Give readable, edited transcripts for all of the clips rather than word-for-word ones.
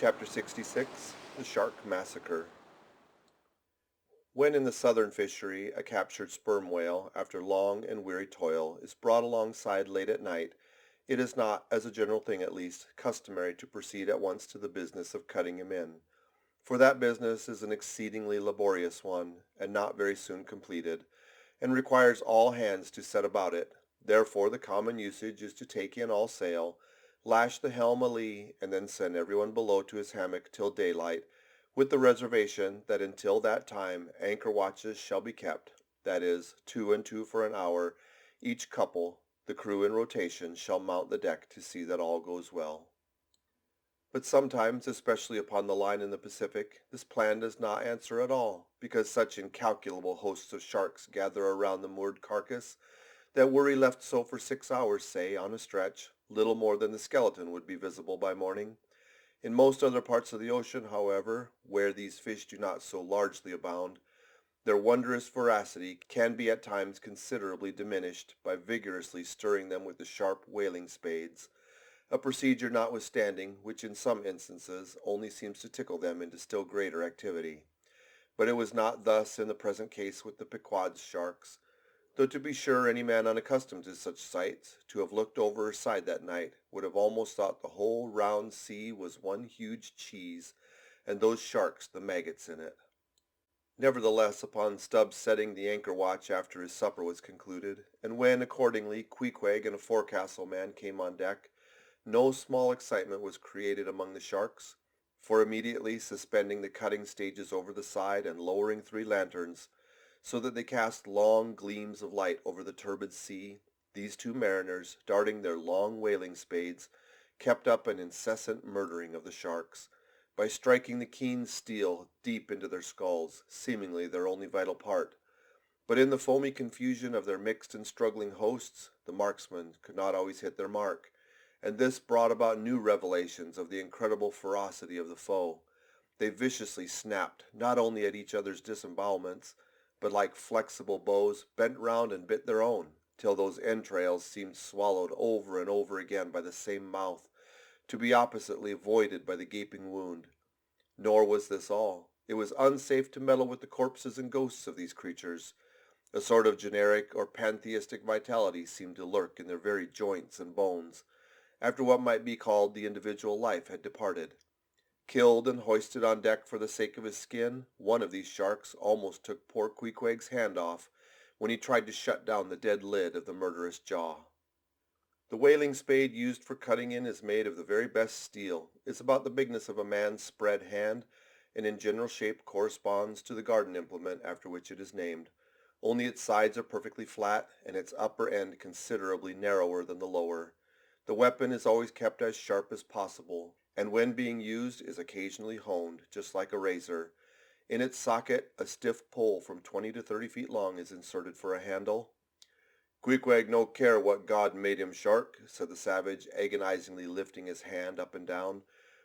Chapter 66, The Shark Massacre. When in the southern fishery a captured sperm whale, after long and weary toil, is brought alongside late at night, it is not, as a general thing at least, customary to proceed at once to the business of cutting him in, for that business is an exceedingly laborious one, and not very soon completed, and requires all hands to set about it. Therefore the common usage is to take in all sail, lash the helm a-lee, and then send everyone below to his hammock till daylight, with the reservation that until that time anchor watches shall be kept, that is, 2 and 2 for an hour, each couple, the crew in rotation, shall mount the deck to see that all goes well. But sometimes, especially upon the line in the Pacific, this plan does not answer at all, because such incalculable hosts of sharks gather around the moored carcass that were he left so for 6 hours, say, on a stretch, little more than the skeleton would be visible by morning. In most other parts of the ocean, however, where these fish do not so largely abound, their wondrous voracity can be at times considerably diminished by vigorously stirring them with the sharp whaling spades, a procedure notwithstanding which in some instances only seems to tickle them into still greater activity. But it was not thus in the present case with the Pequod's sharks, though to be sure any man unaccustomed to such sights, to have looked over her side that night, would have almost thought the whole round sea was one huge cheese, and those sharks the maggots in it. Nevertheless, upon Stubbs setting the anchor watch after his supper was concluded, and when, accordingly, Queequeg and a forecastle man came on deck, no small excitement was created among the sharks, for immediately suspending the cutting stages over the side and lowering 3 lanterns, so that they cast long gleams of light over the turbid sea, these 2 mariners, darting their long whaling spades, kept up an incessant murdering of the sharks, by striking the keen steel deep into their skulls, seemingly their only vital part. But in the foamy confusion of their mixed and struggling hosts, the marksmen could not always hit their mark, and this brought about new revelations of the incredible ferocity of the foe. They viciously snapped not only at each other's disembowelments, but like flexible bows bent round and bit their own, till those entrails seemed swallowed over and over again by the same mouth, to be oppositely voided by the gaping wound. Nor was this all. It was unsafe to meddle with the corpses and ghosts of these creatures. A sort of generic or pantheistic vitality seemed to lurk in their very joints and bones, after what might be called the individual life had departed. Killed and hoisted on deck for the sake of his skin, one of these sharks almost took poor Queequeg's hand off when he tried to shut down the dead lid of the murderous jaw. The whaling spade used for cutting in is made of the very best steel, is about the bigness of a man's spread hand, and in general shape corresponds to the garden implement after which it is named, only its sides are perfectly flat, and its upper end considerably narrower than the lower. The weapon is always kept as sharp as possible, and when being used is occasionally honed, just like a razor. In its socket a stiff pole from 20 to 30 feet long is inserted for a handle. "Queequeg no care what god made him shark," said the savage, agonizingly lifting his hand up and down,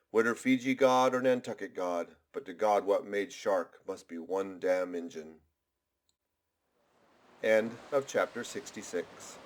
"whether Fiji god or Nantucket god, but the god what made shark must be one damn Injun." End of chapter 66.